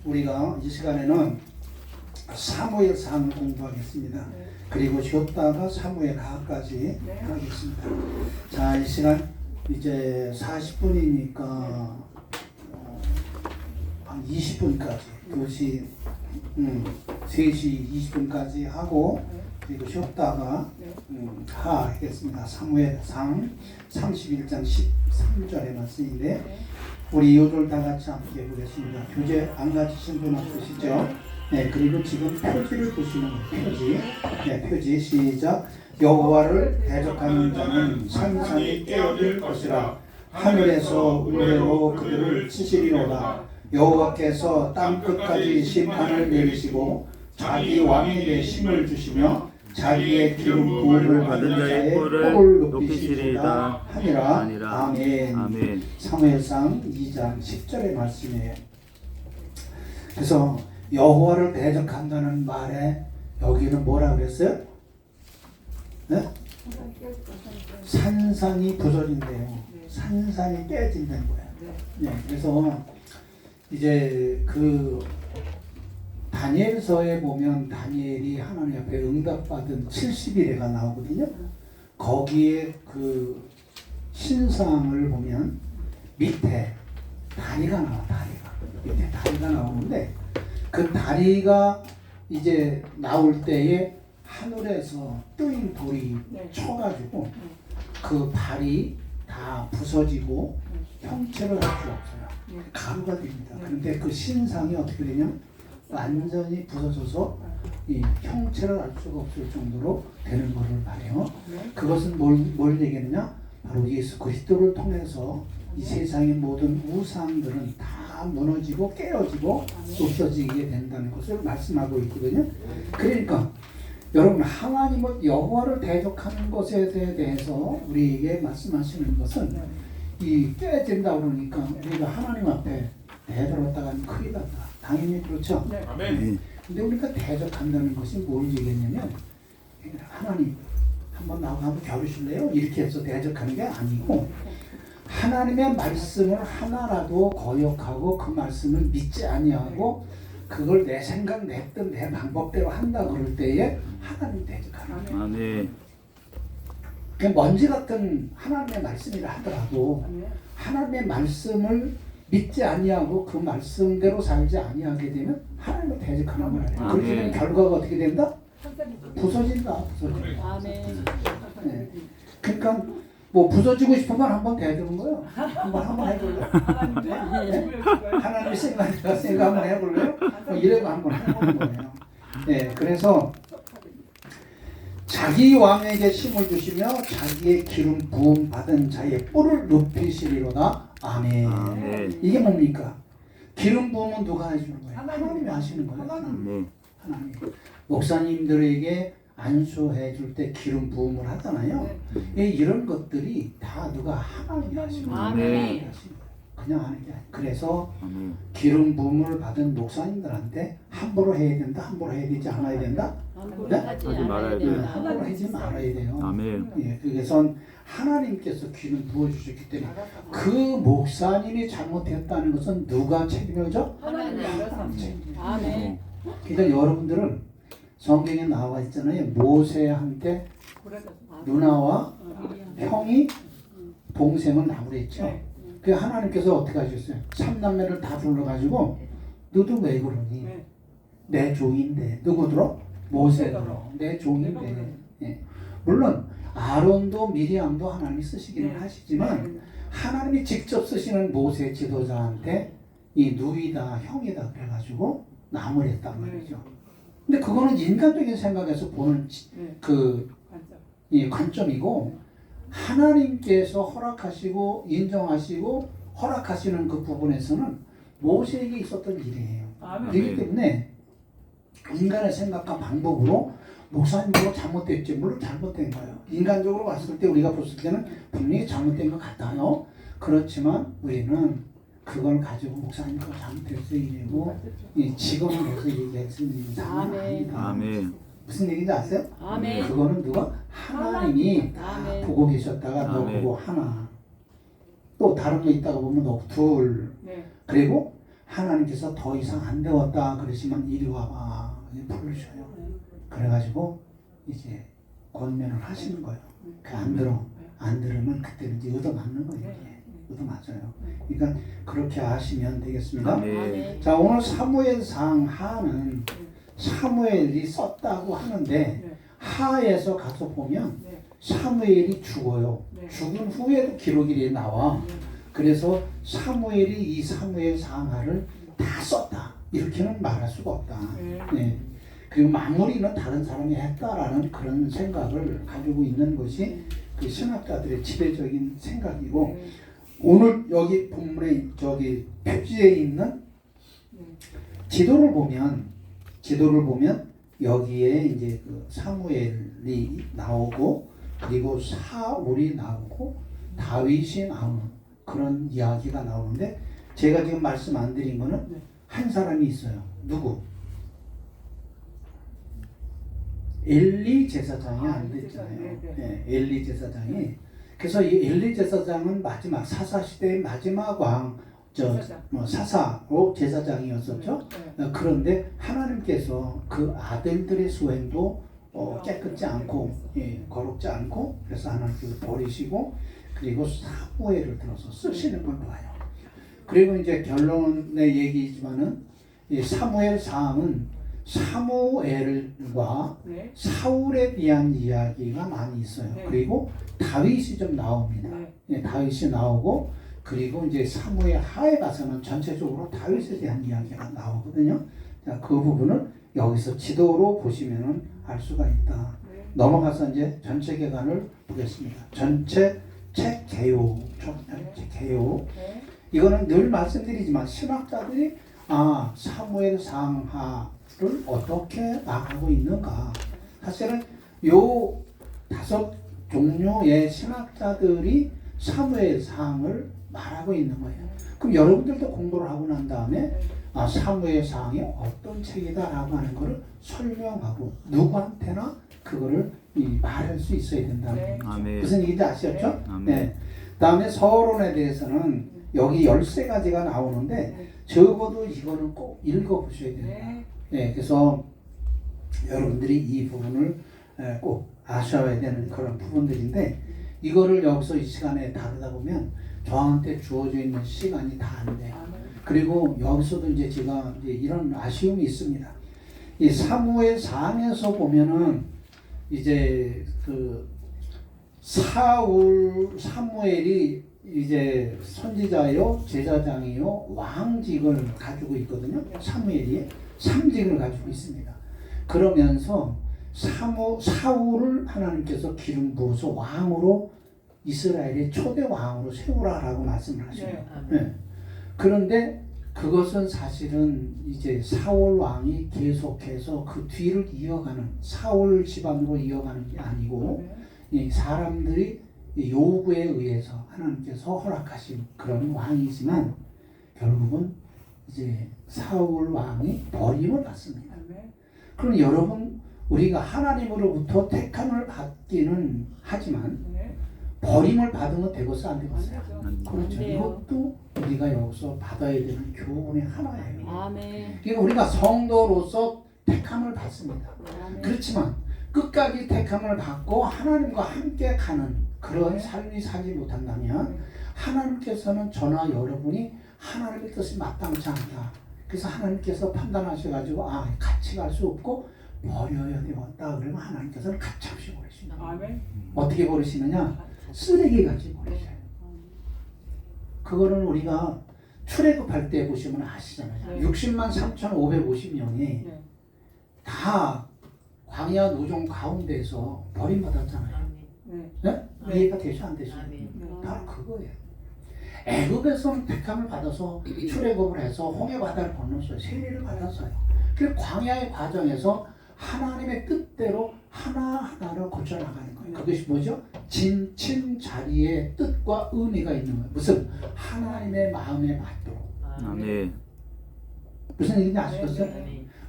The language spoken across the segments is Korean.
우리가 이 시간에는 사무엘상 공부하겠습니다. 그리고 쉬었다가 사무엘 하까지 하겠습니다. 자, 이 시간 이제 40분이니까 한 20분까지 2시 3시 20분까지 하고 그리고 쉬었다가 하 하겠습니다. 사무엘상 31장 13절의 말씀인데 우리 요절 다 같이 함께 보겠습니다. 교재 안 가지신 분 없으시죠? 네, 그리고 지금 표지를 보시는 표지. 네, 표지 시작. 여호와를 대적하는 자는 산산이 깨어질 것이라. 하늘에서 우레로 그들을 치시리로다. 여호와께서 땅 끝까지 심판을 내리시고 자기 왕에게 힘을 주시며 자기의 기름 부음을 받은 자의 뿔을 높이시리이다 하니라. 아멘. 아멘. 사무엘상 2장 10절의 말씀이에요. 그래서 여호와를 대적한다는 말에 여기는 뭐라 그랬어요? 네? 산산이 부서진대요. 산산이 깨진다는 거예요. 네, 그래서 이제 그 다니엘서에 보면 다니엘이 하나님 앞에 응답받은 70일에가 나오거든요. 거기에 그 신상을 보면 밑에 다리가 나와. 밑에 다리가 나오는데 그 다리가 이제 나올 때에 하늘에서 뜨인 돌이 쳐가지고 그 발이 다 부서지고 형체를 할 수 없어요. 가루가 됩니다. 그런데 그 신상이 어떻게 되냐면 완전히 부서져서 이 형체를 알 수가 없을 정도로 되는 것을 말해요. 그것은 뭘 얘기하느냐? 바로 예수 그리스도를 통해서 이 세상의 모든 우상들은 다 무너지고 깨어지고 없어지게 된다는 것을 말씀하고 있거든요. 그러니까 여러분 하나님은 여호와를 대적하는 것에 대해서 우리에게 말씀하시는 것은 이 깨진다 그러니까 우리가 하나님 앞에 대들었다가 큰일 났다. 당연히 그렇죠. 아멘. 근데 우리가 대적한다는 것이 뭘 얘기했냐면 하나님 한번 나하고 한번 겨루실래요? 이렇게 해서 대적하는 게 아니고 하나님의 말씀을 하나라도 거역하고 그 말씀을 믿지 아니하고 그걸 내 생각 내 뜻 내 방법대로 한다 그럴 때에 하나님 대적하는 거예요. 아멘. 그 먼지 같은 하나님의 말씀이라 하더라도 하나님의 말씀을 믿지 아니하고 그 말씀대로 살지 아니하게 되면 하나님을 대적하는 거예요. 그렇게 되면 결과가 어떻게 된다? 부서진다. 아멘. 네. 그러니까 뭐 부서지고 싶으면 한번 대드는 거예요. 한번 해볼래요? 네? 하나님 생각 한번 해볼래요? 뭐 이래고 한번 해보는 거예요. 네, 그래서 자기 왕에게 힘을 주시며 자기의 기름 부음 받은 자의 뿔을 높이시리로다. 아멘. 아멘. 이게 뭡니까? 기름 부음은 누가 해주는 거예요? 하나님이 하시는 거예요. 아멘. 하나님. 목사님들에게 안수해 줄 때 기름 부음을 하잖아요. 이런 것들이 다 누가 하나님이 하시는 거예요. 아멘. 그냥 하는 게 아니에요. 그래서 아멘. 기름 부음을 받은 목사님들한테 함부로 해야 된다, 함부로 해야 되지 않아야 된다. 네? 하지 말아야 돼요. 함부로 하지 말아야 돼요. 아멘. 예, 그래서 하나님께서 기름 부어주셨기 때문에 그 목사님이 잘못했다는 것은 누가 책임을 져? 하나님. 책임. 아멘. 그러니까 여러분들은 성경에 나와 있잖아요. 모세한테 누나와 형이 동생을 나무랬죠. 그 하나님께서 어떻게 하셨어요? 삼남매를 다 불러가지고 너도 왜 그러니? 내 종인데 누구 들어? 모세 들어. 내 종인데. 예. 물론 아론도 미리암도 하나님이 쓰시기는 하시지만 하나님이 직접 쓰시는 모세 지도자한테 이 누이다 형이다 그래가지고 나무랬단 말이죠. 근데 그거는 인간적인 생각에서 보는 이 관점이고 하나님께서 허락하시고 인정하시고 허락하시는 그 부분에서는 모세에게 있었던 일이에요. 그렇기 때문에 인간의 생각과 방법으로 목사님도 잘못됐지. 물론 잘못된 거예요. 인간적으로 봤을 때 우리가 봤을 때는 분명히 잘못된 것 같아요. 그렇지만 우리는 그걸 가지고 목사님 그거 잘못했어요 이래고 직원을 해서 얘기할 수 있는 상황이 아니다. 아멘. 무슨 얘기인지 아세요? 아멘. 그거는 누가? 하나님이 아멘. 보고 계셨다가 너 아멘. 보고 하나 또 다른 거 있다가 보면 너 둘 네. 그리고 하나님께서 더 이상 안 되었다 그러시면 이리 와봐 부르셔요. 그래가지고 이제 권면을 하시는 거예요. 그 안 들으면 그때는 이제 얻어맞는 거예요. 얻어맞아요. 그러니까 그렇게 하시면 되겠습니다. 네. 자, 오늘 사무엘상 하는 사무엘이 썼다고 하는데 하에서 가서 보면 사무엘이 죽어요. 죽은 후에도 기록이 나와. 그래서 사무엘이 이 사무엘 상하를 다 썼다 이렇게는 말할 수가 없다. 네. 그리고 마무리는 다른 사람이 했다라는 그런 생각을 가지고 있는 것이 그 신학자들의 지배적인 생각이고, 오늘 여기 본문에 저기 표지에 있는 지도를 보면 여기에 이제 그 사무엘이 나오고 그리고 사울이 나오고 다윗이 나오는 그런 이야기가 나오는데, 제가 지금 말씀 안 드린 거는 한 사람이 있어요. 누구? 엘리 제사장이 안 됐잖아요. 네, 엘리 제사장이. 그래서 이 엘리 제사장은 마지막 사사 시대의 마지막 사사로 제사장이었었죠. 그런데 하나님께서 그 아들들의 수행도 깨끗지 않고 거룩지 않고, 그래서 하나님께서 버리시고 그리고 사무엘을 들어서 쓰시는 걸 봐요. 그리고 이제 결론의 얘기지만은 이 사무엘 사항은 사무엘과 사울에 대한 이야기가 많이 있어요. 그리고 다윗이 좀 나옵니다. 다윗이 나오고, 그리고 이제 사무엘 하에 가서는 전체적으로 다윗에 대한 이야기가 나오거든요. 자, 그 부분을 여기서 지도로 보시면은 알 수가 있다. 넘어가서 이제 전체 개관을 보겠습니다. 전체 책 개요. 이거는 늘 말씀드리지만 신학자들이 사무엘 상하를 어떻게 나가고 있는가. 사실은 요 5 종류의 신학자들이 사무엘 상을 말하고 있는 거예요. 그럼 여러분들도 공부를 하고 난 다음에 사무엘 상이 어떤 책이다라고 하는 것을 설명하고 누구한테나 그거를 말할 수 있어야 된다는 거죠. 무슨 얘기인지 아시겠죠? 네. 다음에 서론에 대해서는 여기 13가지가 나오는데 적어도 이거는 꼭 읽어보셔야 된다. 네, 그래서 여러분들이 이 부분을 꼭 아셔야 되는 그런 부분들인데, 이거를 여기서 이 시간에 다루다 보면 저한테 주어져 있는 시간이 다 안 돼요. 그리고 여기서도 이제 제가 이제 이런 아쉬움이 있습니다. 이 사무엘상에서 보면은 이제 그 사무엘이 이제 선지자요, 제사장이요, 왕직을 가지고 있거든요. 사무엘이 3직을 가지고 있습니다. 그러면서 사울을 하나님께서 기름 부어서 왕으로, 이스라엘의 초대 왕으로 세우라라고 말씀을 하셔요. 네. 그런데 그것은 사실은 이제 사울 왕이 계속해서 그 뒤를 이어가는, 사울 집안으로 이어가는 게 아니고 이 사람들이 요구에 의해서 하나님께서 허락하신 그런 왕이지만 결국은 이제 사울 왕이 버림을 받습니다. 그럼 여러분, 우리가 하나님으로부터 택함을 받기는 하지만 버림을 받으면 되겠어, 안 되겠어요? 그렇죠. 이것도 우리가 여기서 받아야 되는 교훈의 하나예요. 그러니까 우리가 성도로서 택함을 받습니다. 그렇지만 끝까지 택함을 받고 하나님과 함께 가는 그런 삶이 살지 못한다면 하나님께서는 저나 여러분이 하나님의 뜻이 마땅치 않다. 그래서 하나님께서 판단하셔가지고 같이 갈 수 없고 버려야 되겠다. 그러면 하나님께서는 가차없이 버리십니다. 어떻게 버리시느냐? 쓰레기같이 버리셔요. 그거는 우리가 출애굽할 때 보시면 아시잖아요. 60만 3,550명이 다 광야 노종 가운데서 버림받았잖아요. 네? 이해가 되시 안 되시죠? 바로 그거예요. 애굽에서는 택함을 받아서 출애굽을 해서 홍해바다를 건넜어요. 세례를 받았어요. 그 광야의 과정에서 하나님의 뜻대로 하나하나를 고쳐나가는 거예요. 그것이 뭐죠? 진친 자리에 뜻과 의미가 있는 거예요. 무슨? 하나님의 마음에 맞도록. 무슨 얘기인지 아시겠어요?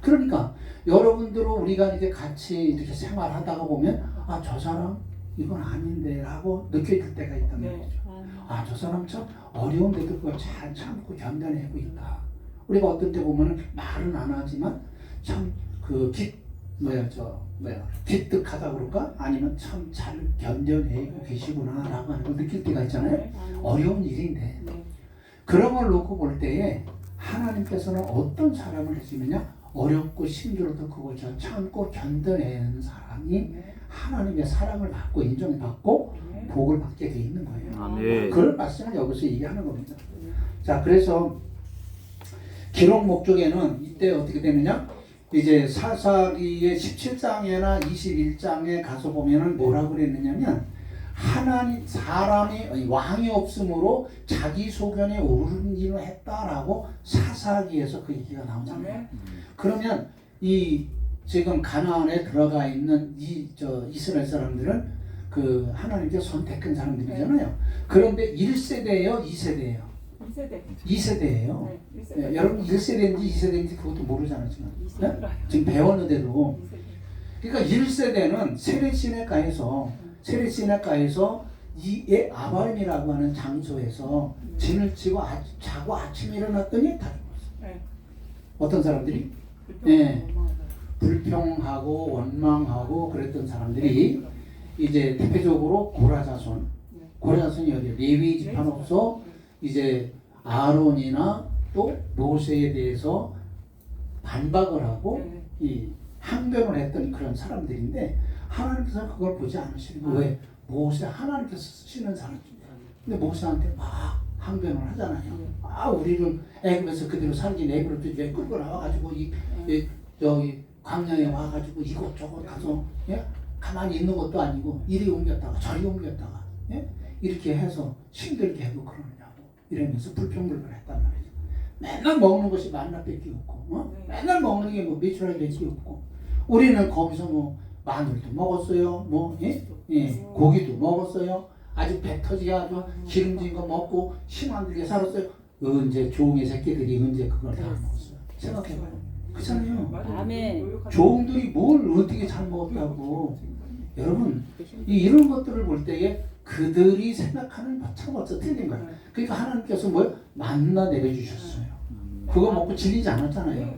그러니까 여러분들은 우리가 이렇게 같이 이렇게 생활하다가 보면 저 사람 이건 아닌데 라고 느껴질 때가 있단 말이죠. 저 사람 참 어려운데도 그걸 잘 참고 견뎌내고 있다. 우리가 어떤 때 보면은 말은 안 하지만 참 기특하다 그럴까? 아니면 참 잘 견뎌내고 계시구나라고 하는 걸 느낄 때가 있잖아요. 어려운 일인데 그런 걸 놓고 볼 때에 하나님께서는 어떤 사람을 해주느냐? 어렵고 힘들어도 그걸 잘 참고 견뎌내는 사람이 하나님의 사랑을 받고 인정받고 복을 받게 돼 있는 거예요. 아멘. 그런 말씀을 여기서 얘기하는 겁니다. 자, 그래서 기록 목적에는 이때 어떻게 되느냐? 이제 사사기의 17장이나 21장에 가서 보면은 뭐라고 그랬느냐면 하나님 사람이 왕이 없으므로 자기 소견에 옳은 일을 했다라고 사사기에서 그 얘기가 나오잖아요. 그러면 이 지금 가나안에 들어가 있는 이스라엘 사람들은 그 하나님께서 선택한 사람들이잖아요. 그런데 1세대예요, 2세대예요. 2세대예요. 네, 여러분 1세대인지 2세대인지 그것도 모르잖아요 지금. 네? 지금 배웠는데도. 그러니까 1세대는 세례시내가에서 이 아바림이라고 하는 장소에서 진을 치고 자고 아침에 일어났더니 다 죽었어요. 어떤 사람들이? 네, 불평하고 원망하고 그랬던 사람들이 이제 대표적으로 고라자손이 어디요? 레위 지파로서 이제 아론이나 또 모세에 대해서 반박을 하고 이 항변을 했던 그런 사람들인데 하나님께서 그걸 보지 않으시는 거예요. 왜? 모세 하나님께서 쓰시는 사람입니다. 근데 모세한테 막 항변을 하잖아요. 우리를 애굽에서 그대로 살긴 애굽을 왜 끌고 나와가지고 여기 광야에 와가지고 이곳저곳 가서 가만히 있는 것도 아니고 이리 옮겼다가 저리 옮겼다가 이렇게 해서 힘들게 하고 그러느냐고 이러면서 불평불만했단 말이죠. 맨날 먹는 것이 만나밖에 없고 맨날 먹는 게 뭐 메추라기밖에 없고 우리는 거기서 뭐 마늘도 먹었어요. 고기도 먹었어요. 아주 배 터지게 아주 기름진 거 먹고 힘안들게 살았어요. 언제 종의 새끼들이 언제 그걸 다 먹었어요. 생각해봐요. 그렇잖아요. 종들이 뭘 어떻게 잘 먹었다고. 여러분 이런 것들을 볼 때에 그들이 생각하는 것처럼 틀린 거예요. 그러니까 하나님께서 뭘 만나 내려주셨어요. 그거 먹고 질리지 않았잖아요.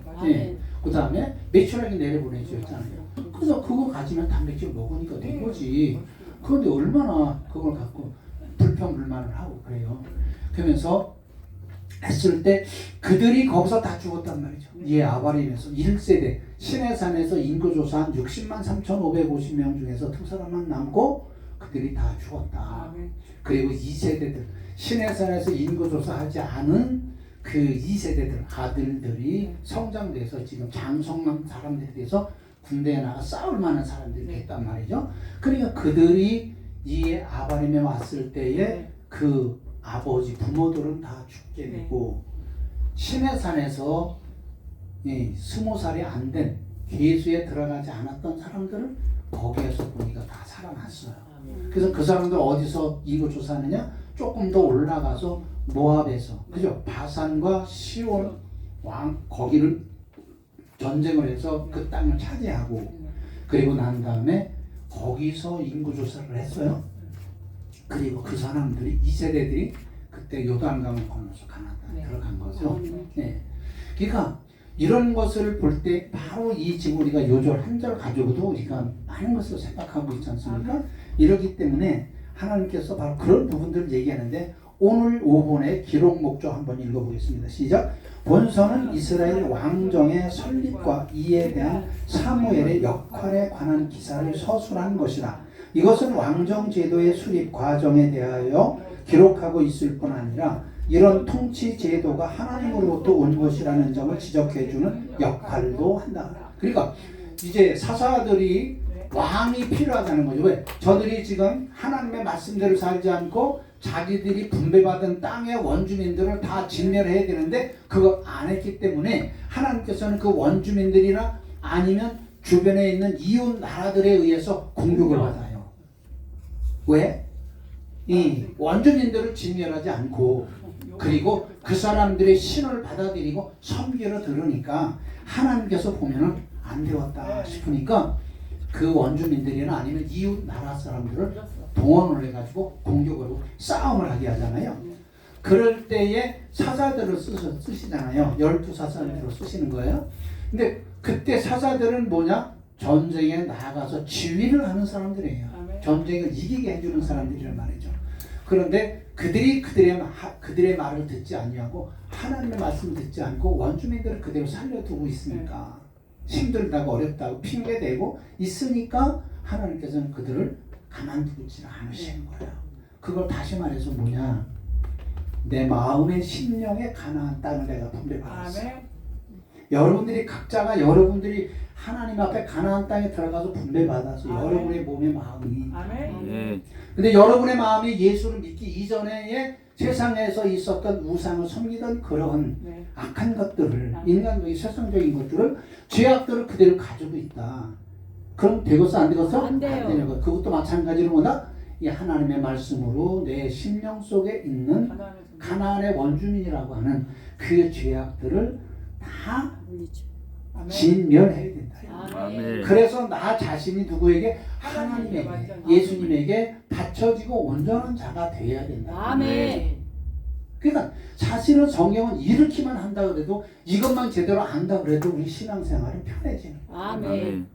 그 다음에 메추라기 내려보내주셨잖아요. 그래서 그거 가지면 단백질 먹으니까 된 거지. 그런데 얼마나 그걸 갖고 불평불만을 하고 그래요. 그러면서 했을 때 그들이 거기서 다 죽었단 말이죠. 아바림에서 1세대 시내산에서 인구조사한 60만 3,550명 중에서 두 사람만 남고 그들이 다 죽었다. 그리고 2세대들 시내산에서 인구조사하지 않은 그 2세대들 아들들이 성장돼서 지금 장성한 사람들이 돼서 군대에 나가 싸울 만한 사람들이 됐단 말이죠. 그러니까 그들이 이 아바림에 왔을 때에 그 아버지 부모들은 다 죽게 되고 시내산에서 20살이 안 된 계수에 들어가지 않았던 사람들은 거기에서 보니까 다 살아났어요. 그래서 그 사람들 어디서 이거 조사하느냐? 조금 더 올라가서 모압에서 그죠? 바산과 시온 왕 거기를 전쟁을 해서 그 땅을 차지하고 그리고 난 다음에 거기서 인구 조사를 했어요. 그리고 그 사람들이 2세대들이 그때 요단강을 건너서 가나안에 들어간 거죠. 그러니까 이런 것을 볼 때 바로 이 지금 우리가 요절 한 절 가지고도 우리가 많은 것을 생각하고 있지 않습니까? 이러기 때문에 하나님께서 바로 그런 부분들을 얘기하는데 오늘 5번의 기록 목적 한번 읽어보겠습니다. 시작. 본서는 이스라엘 왕정의 설립과 이에 대한 사무엘의 역할에 관한 기사를 서술한 것이다. 이것은 왕정 제도의 수립 과정에 대하여 기록하고 있을 뿐 아니라 이런 통치 제도가 하나님으로부터 온 것이라는 점을 지적해주는 역할도 한다. 그러니까 이제 사사들이 왕이 필요하다는 거죠. 왜? 저들이 지금 하나님의 말씀대로 살지 않고 자기들이 분배받은 땅의 원주민들을 다 진멸해야 되는데 그거 안 했기 때문에 하나님께서는 그 원주민들이나 아니면 주변에 있는 이웃 나라들에 의해서 공격을 받아요. 왜? 이 원주민들을 진멸하지 않고 그리고 그 사람들의 신을 받아들이고 섬기러 들으니까 하나님께서 보면은 안 되었다 싶으니까 그 원주민들이나 아니면 이웃 나라 사람들을 동원을 해가지고 공격을 하고 싸움을 하게 하잖아요. 그럴 때에 사자들을 쓰시잖아요. 12사자들을 쓰시는 거예요. 근데 그때 사자들은 뭐냐? 전쟁에 나가서 지휘를 하는 사람들이에요. 전쟁을 이기게 해주는 사람들이란 말이죠. 그런데 그들이 그들의 말을 듣지 아니하고 하나님의 말씀을 듣지 않고 원주민들을 그대로 살려두고 있으니까 힘들다고 어렵다고 핑계대고 있으니까 하나님께서는 그들을 가만두지 않으시는 거예요. 그걸 다시 말해서 뭐냐? 내 마음의 심령의 가나안 땅을 내가 분배받았어요. 여러분들이 각자가 여러분들이 하나님 앞에 가나안 땅에 들어가서 분배받아서 여러분의 몸의 마음이 근데 여러분의 마음이 예수를 믿기 이전에 세상에서 있었던 우상을 섬기던 그런 악한 것들을 인간적인 세상적인 것들을 죄악들을 그대로 가지고 있다. 그럼 되겠어 안 되겠어? 안 돼요. 되는 거. 그것도 마찬가지로 뭐다? 이 하나님의 말씀으로 내 심령 속에 있는 가나안의 원주민이라고 하는 그 죄악들을 다 진멸해야 된다. 아멘. 그래서 나 자신이 누구에게? 하나님에게, 예수님에게 바쳐지고 온전한 자가 되어야 된다. 아멘. 그러니까 사실은 성경은 이렇게만 한다 그래도 이것만 제대로 안다 그래도 우리 신앙생활은 편해지는 거예요. 아멘.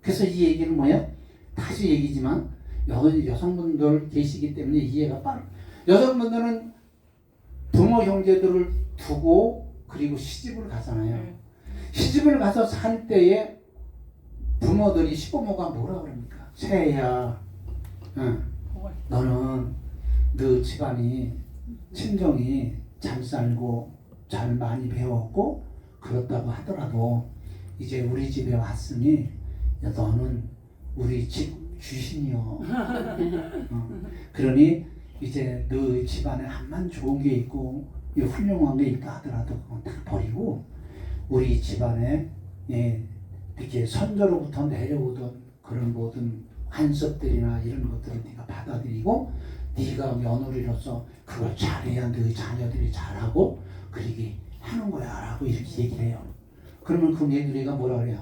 그래서 이 얘기는 뭐야? 다시 얘기지만 여성분들 계시기 때문에 이해가 빠르. 여성분들은 부모 형제들을 두고 그리고 시집을 가잖아요. 시집을 가서 살 때에 부모들이 시부모가 뭐라 그럽니까? 새야, 너는 너 집안이 친정이 잘 살고 잘 많이 배웠고 그렇다고 하더라도 이제 우리 집에 왔으니 너는 우리 집 주신이요. 그러니 이제 너 집안에 한만 좋은 게 있고 훌륭한 게 있다 하더라도 그건 다 버리고 우리 집안에 이렇게 선조로부터 내려오던 그런 모든 환섭들이나 이런 것들을 네가 받아들이고 네가 며느리로서 그걸 잘해야 너희 자녀들이 잘하고 그러게 하는 거야 라고 이렇게 얘기를 해요. 그러면 그 며느리가 뭐라 그래요?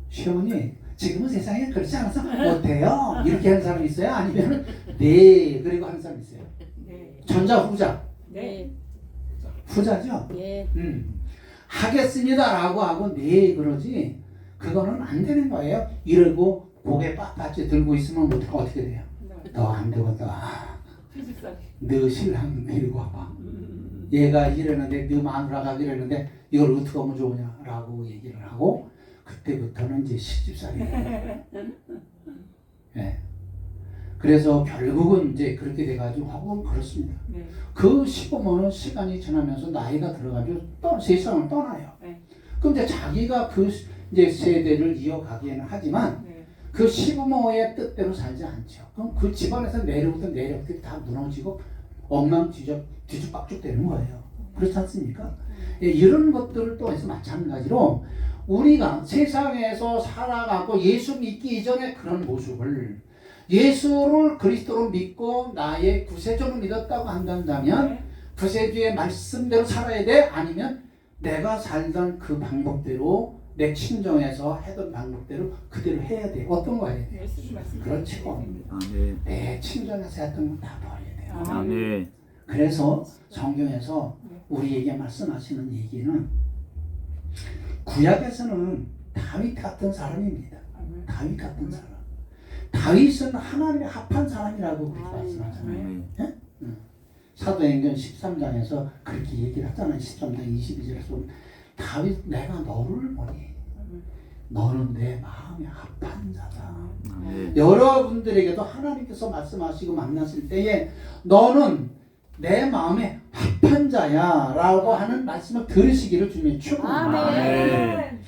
시어머니 지금은 세상에 그렇지 않아서 못해요. 이렇게 하는 사람이 있어요? 아니면 네 그리고 하는 사람이 있어요? 전자 후자? 네. 후자죠? 예. 하겠습니다 라고 하고 네 그러지 그거는 안 되는 거예요. 이러고 고개 빳빳이 들고 있으면 어떻게 돼요? 너 안 되겠다. 너 신랑 데리고 와봐. 얘가 이러는데 너 마누라가 이러는데 이걸 어떻게 하면 좋으냐 라고 얘기를 하고 그때부터는 이제 시집살이에요. 네. 그래서 결국은 이제 그렇게 돼가지고 하고 그렇습니다. 그 시부모는 시간이 지나면서 나이가 들어가지고 세상을 떠나요. 그럼 이제 자기가 그 이제 세대를 이어가기에는 하지만 그 시부모의 뜻대로 살지 않죠. 그럼 그 집안에서 내려오던 내력들이 다 무너지고 뒤죽박죽 되는 거예요. 그렇지 않습니까? 이런 것들을 또 해서 마찬가지로 우리가 세상에서 살아가고 예수 믿기 이전에 그런 모습을 예수를 그리스도로 믿고 나의 구세주를 믿었다고 한다면 구세주의 말씀대로 살아야 돼? 아니면 내가 살던 그 방법대로 내 친정에서 하던 방법대로 그대로 해야 돼? 어떤 거 해야 돼? 그렇죠. 내 친정에서 했던 건 다 버려야 돼요. 아멘. 그래서 성경에서 우리에게 말씀하시는 얘기는 구약에서는 다윗 같은 사람입니다. 다윗 같은 사람. 다윗은 하나님의 합한 사람이라고 그렇게 말씀하잖아요. 예? 사도행전 13장에서 그렇게 얘기를 하잖아요. 13장 22절에서 다윗 내가 너를 보니 너는 내 마음에 합한 자다. 여러분들에게도 하나님께서 말씀하시고 만났을 때에 너는 내 마음에 합한 자야 라고 하는 말씀을 들으시기를 주님이 축원합니다.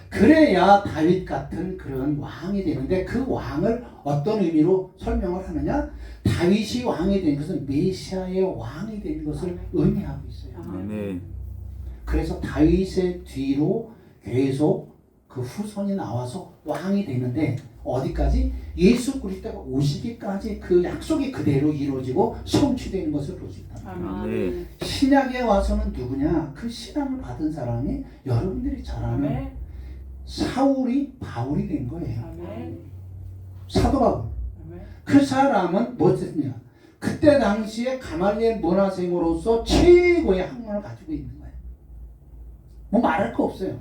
그래야 다윗 같은 그런 왕이 되는데 그 왕을 어떤 의미로 설명을 하느냐? 다윗이 왕이 된 것은 메시아의 왕이 된 것을 의미하고 있어요. 그래서 다윗의 뒤로 계속 그 후손이 나와서 왕이 되는데 어디까지? 예수 그리스도가 오시기까지 그 약속이 그대로 이루어지고 성취되는 것을 볼 수 있다. 신약에 와서는 누구냐? 그 신앙을 받은 사람이 여러분들이 잘 아는 사울이 바울이 된 거예요. 사도 바울. 그 사람은 뭐였냐? 그때 당시에 가말리엘 문화생으로서 최고의 학문을 가지고 있는 거예요. 뭐 말할 거 없어요.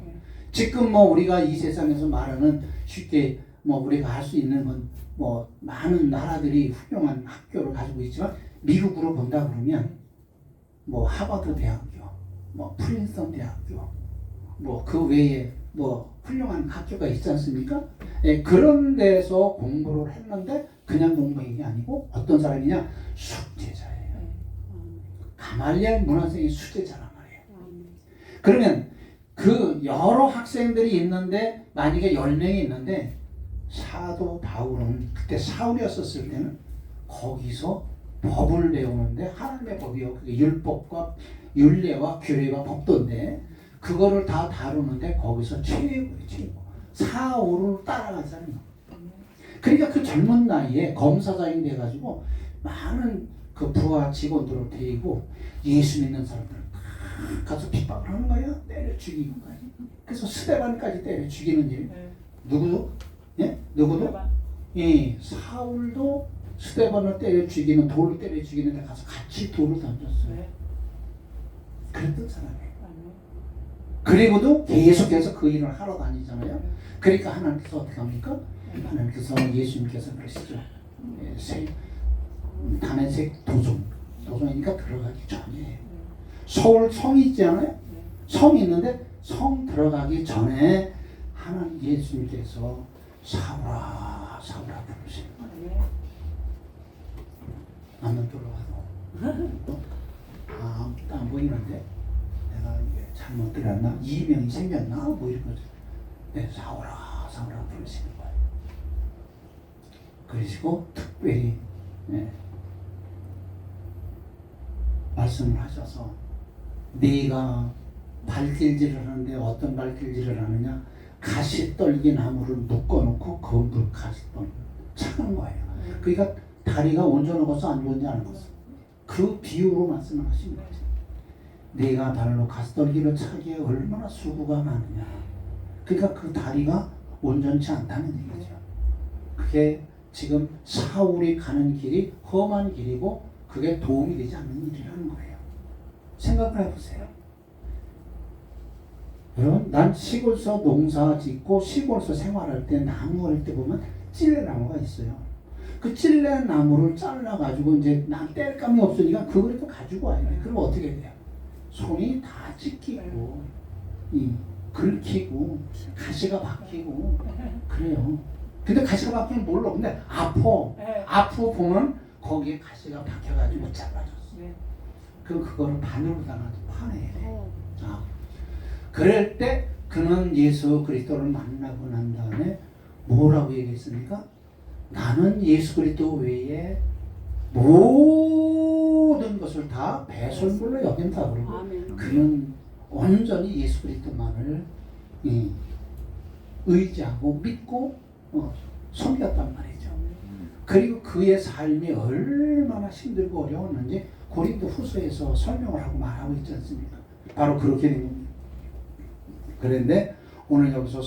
지금 뭐 우리가 이 세상에서 말하는 쉽게 뭐 우리가 할 수 있는 건 뭐 많은 나라들이 훌륭한 학교를 가지고 있지만 미국으로 본다 그러면 뭐 하버드 대학교, 뭐 프린스턴 대학교, 뭐 그 외에 뭐 훌륭한 학교가 있지 않습니까? 예, 그런 데서 공부를 했는데 그냥 공부한 게 아니고 어떤 사람이냐? 숙제자예요. 가말리엘 문화생이 숙제자란 말이에요. 그러면 그 여러 학생들이 있는데 만약에 10명이 있는데 사도 바울은 그때 사울이었을 때는 거기서 법을 배우는데 하나님의 법이요. 그게 율법과 율례와 규례와 법도인데 그거를 다 다루는데 거기서 최고. 사울을 따라간 사람이에요. 그러니까 그 젊은 나이에 검사장이 돼가지고 많은 그 부하 직원들을 데리고 예수 믿는 사람들 가서 핍박을 하는 거야. 때려 죽이는 거야. 그래서 스데반까지 때려 죽이는 일. 누구도? 예? 누구도? 예, 사울도 스데반을 때려 죽이는 돌을 때려 죽이는데 가서 같이 돌을 던졌어요. 그랬던 사람이에요. 그리고도 계속해서 그 일을 하러 다니잖아요. 그러니까 하나님께서 어떻게 합니까? 하나님께서 예수님께서 그러시죠. 다메섹 도성이니까 들어가기 전에 서울 성이 있지 않아요? 성이 있는데 성 들어가기 전에 하나님 예수님께서 사울아 사울아 부르시는 거예요. 안만 들어가도 아무것도 안 보이는데 내가 이게 잘못 들었나? 이명이 생겼나? 뭐 이런 거죠. 네, 사울아 사울아 부르시는 거예요. 그러시고 특별히 말씀을 하셔서 네가 발길질을 하는데 어떤 발길질을 하느냐? 가시떨기 나무를 묶어놓고 그 가시떨기 차는 거예요. 그러니까 다리가 온전 먹어서 안 좋은지 안 먹었어. 그 비유로 말씀을 하신 거죠. 네가 발로 가시떨기를 차기에 얼마나 수고가 많으냐. 그러니까 그 다리가 온전치 않다는 얘기죠. 그게 지금 사울이 가는 길이 험한 길이고 그게 도움이 되지 않는 일이라는 거예요. 생각을 해보세요. 여러분, 난 시골서 농사 짓고 시골서 생활할 때 나무 할 때 보면 찔레나무가 있어요. 그 찔레나무를 잘라가지고 이제 난 뗄감이 없으니까 그걸 또 가지고 와야 돼. 그럼 어떻게 돼요? 손이 다 찢기고, 긁히고, 가시가 박히고, 그래요. 근데 가시가 박히면 몰라. 근데 아프고 보면 거기에 가시가 박혀가지고 잘라졌어. 그럼 그거를 바늘로 담아서 파내야 돼. 그럴 때 그는 예수 그리스도를 만나고 난 다음에 뭐라고 얘기했습니까? 나는 예수 그리스도 외에 모든 것을 다 배설물로 여긴다. 그러고 그는 온전히 예수 그리스도만을 의지하고 믿고 섬겼단 말이죠. 그리고 그의 삶이 얼마나 힘들고 어려웠는지 고린도 후서에서 설명을 하고 말하고 있지 않습니까? 바로 그렇게 된 겁니다. 그런데 오늘 여기서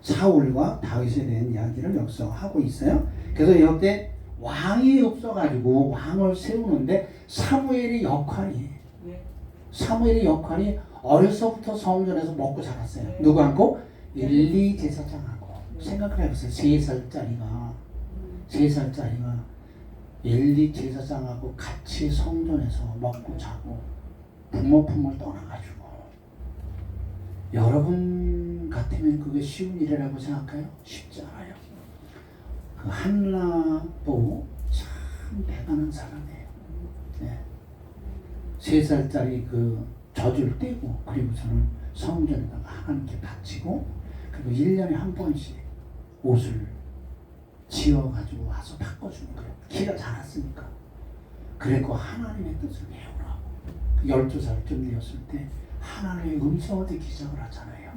사울과 다윗에 대한 이야기를 여기서 하고 있어요. 그래서 여기 왕이 없어가지고 왕을 세우는데 사무엘의 역할이 어려서부터 성전에서 먹고 자랐어요. 누구하고? 엘리 제사장하고. 생각을 해보세요. 3살짜리가 엘리 제사장하고 같이 성전에서 먹고 자고 부모 품을 떠나가지고. 여러분 같으면 그게 쉬운 일이라고 생각해요? 쉽지 않아요. 그 한나도 참 대단한 사람이에요. 3살짜리 그 젖을 떼고 그리고 저는 성전에다가 하나님께 바치고 그리고 1년에 한 번씩 옷을 지어가지고 와서 바꿔주는 거예요. 키가 작았으니까. 그리고 하나님의 뜻을 배우라고. 12살쯤 되었을 때 하나님의 음성을 듣기 시작을 하잖아요.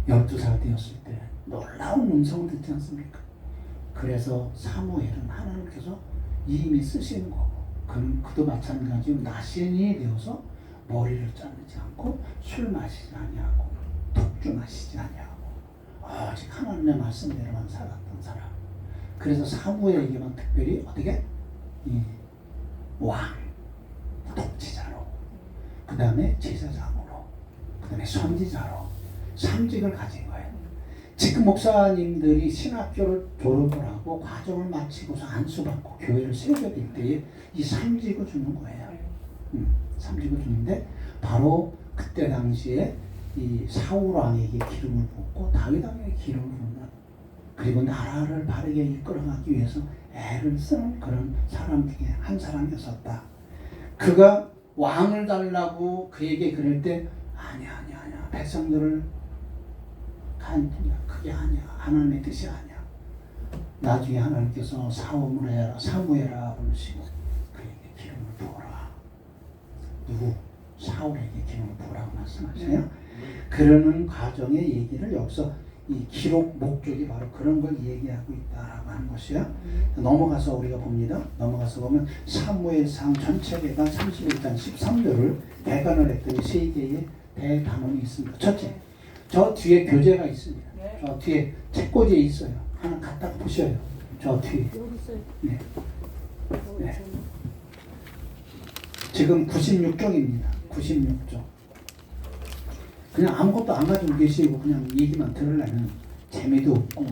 12살 되었을 때 놀라운 음성을 듣지 않습니까? 그래서 사무엘은 하나님께서 이미 쓰시는 거고 그도 마찬가지로 나시인이 되어서 머리를 자르지 않고 술 마시지 아니하고 독주 마시지 아니하고 오직 하나님의 말씀대로만 살았던 사람. 그래서 사무엘에게만 특별히 어떻게 왕, 통치자로, 그 다음에 제사장으로, 그 다음에 선지자로 3직을 가진 거예요. 지금 목사님들이 신학교를 졸업을 하고 과정을 마치고서 안수받고 교회를 세우게 될 때에 이 3직을 주는 거예요. 3직을 주는데 바로 그때 당시에 이 사울 왕에게 기름을 붓고 다윗 왕에게 기름을 붓는, 그리고 나라를 바르게 이끌어가기 위해서 애를 쓰는 그런 사람 중에 한 사람이었었다. 그가 왕을 달라고 그에게 그럴 때 아니야 백성들을 그게 아니야, 하나님의 뜻이 아니야. 나중에 하나님께서 사무엘아 부르시고 그에게 기름을 부어라. 누구? 사울에게 기름을 부으라고 말씀하셔요. 그러는 과정의 얘기를 여기서 이 기록 목적이 바로 그런 걸 얘기하고 있다라고 하는 것이야. 넘어가서 우리가 봅니다. 넘어가서 보면 사무엘상 전체계가 31장 13절을 대관을 했더니 세 개의 대단원이 있습니다. 첫째, 저 뒤에 교재가 있습니다. 저 뒤에 책꽂이에 있어요. 하나 갖다 보셔요. 저 뒤에. 네. 네. 지금 96쪽입니다. 96쪽. 그냥 아무것도 안 가지고 계시고 그냥 얘기만 들으려면 재미도 없고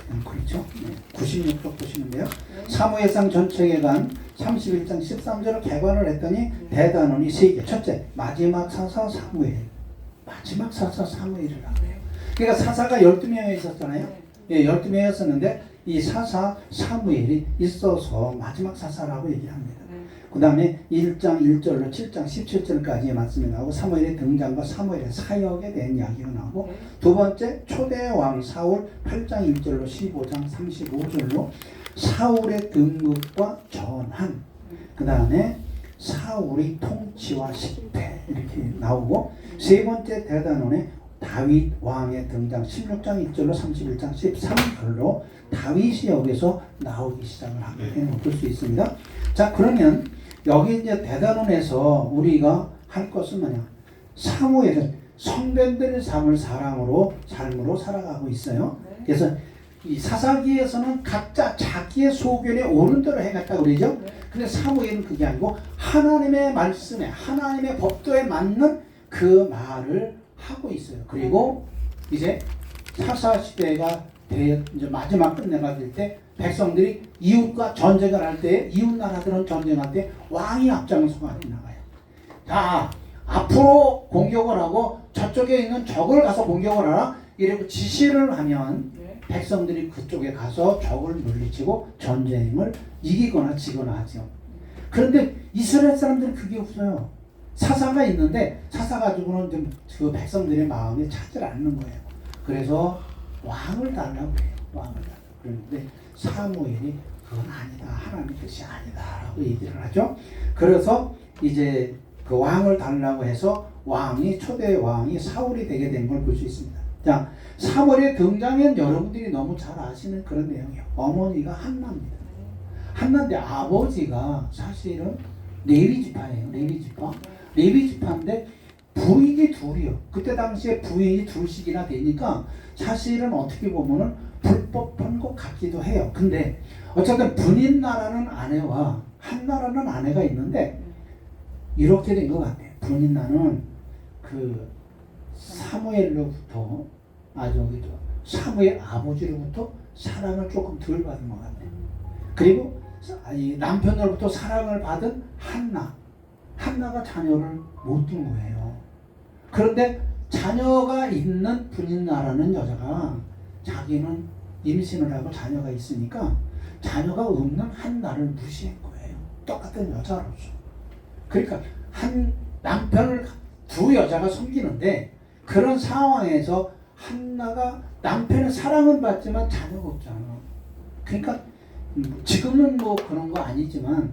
그냥 그렇죠. 네. 96쪽 보시면 돼요. 사무엘상 전체계관 31장 13절을 개관을 했더니 대단원이 세 개. 첫째, 마지막 사사 사무엘. 마지막 사사 사무엘이라고 해요. 그러니까 사사가 12명이 있었잖아요. 예, 12명이었었는데 이 사사 사무엘이 있어서 마지막 사사라고 얘기합니다. 그 다음에 1장 1절로 7장 17절까지의 말씀이 나오고 사무엘의 등장과 사무엘의 사역에 대한 이야기가 나오고 두 번째 초대 왕 사울 8장 1절로 15장 35절로 사울의 등극과 전환, 그 다음에 사울의 통치와 실패 이렇게 나오고 세 번째 대단원의 다윗 왕의 등장 16장 1절로 31장 13절로 다윗이 여기서 나오기 시작을 하게 되는 볼 수 있습니다. 자, 그러면 여기 이제 대단원에서 우리가 할 것은 뭐냐? 사무엘은 성변된 삶을 삶으로 살아가고 있어요. 그래서 이 사사기에서는 각자 자기의 소견에 옳은 대로 해갔다고 그러죠. 근데 사무엘은 그게 아니고 하나님의 말씀에 하나님의 법도에 맞는 그 말을 하고 있어요. 그리고 이제 사사 시대가 이제 마지막 끝내가 될 때 백성들이 이웃과 전쟁을 할 때 이웃 나라들은 전쟁할 때 왕이 앞장서서 나가요. 자, 앞으로 공격을 하고 저쪽에 있는 적을 가서 공격을 하라 이렇게 지시를 하면 백성들이 그쪽에 가서 적을 물리치고 전쟁을 이기거나 지거나 하죠. 그런데 이스라엘 사람들은 그게 없어요. 사사가 있는데 사사 가지고는 좀 그 백성들의 마음에 차질 않는 거예요. 그래서 왕을 달라고 해요. 왕을 달라고. 그런데 사무엘이 그건 아니다. 하나님의 뜻이 아니다라고 얘기를 하죠. 그래서 이제 그 왕을 달라고 해서 초대 왕이 사울이 되게 된 걸 볼 수 있습니다. 자, 사무엘의 등장은 여러분들이 너무 잘 아시는 그런 내용이에요. 어머니가 한나입니다. 한나인데 아버지가 사실은 레위 지파예요. 레위 지파인데 부인이 둘이요. 그때 당시에 부인이 둘씩이나 되니까 사실은 어떻게 보면은 불법한 것 같기도 해요. 근데 어쨌든 분인나라는 아내와 한나라는 아내가 있는데 이렇게 된 것 같아요. 분인나는 그 사무엘로부터 사무엘 아버지로부터 사랑을 조금 덜 받은 것 같아요. 그리고 이 남편으로부터 사랑을 받은 한나가 자녀를 못 둔 거예요. 그런데 자녀가 있는 분인나라는 여자가 자기는 임신을 하고 자녀가 있으니까 자녀가 없는 한나를 무시한 거예요. 똑같은 여자로서. 그러니까 남편을 두 여자가 섬기는데 그런 상황에서 한나가 남편의 사랑은 받지만 자녀가 없잖아. 그러니까 지금은 뭐 그런 거 아니지만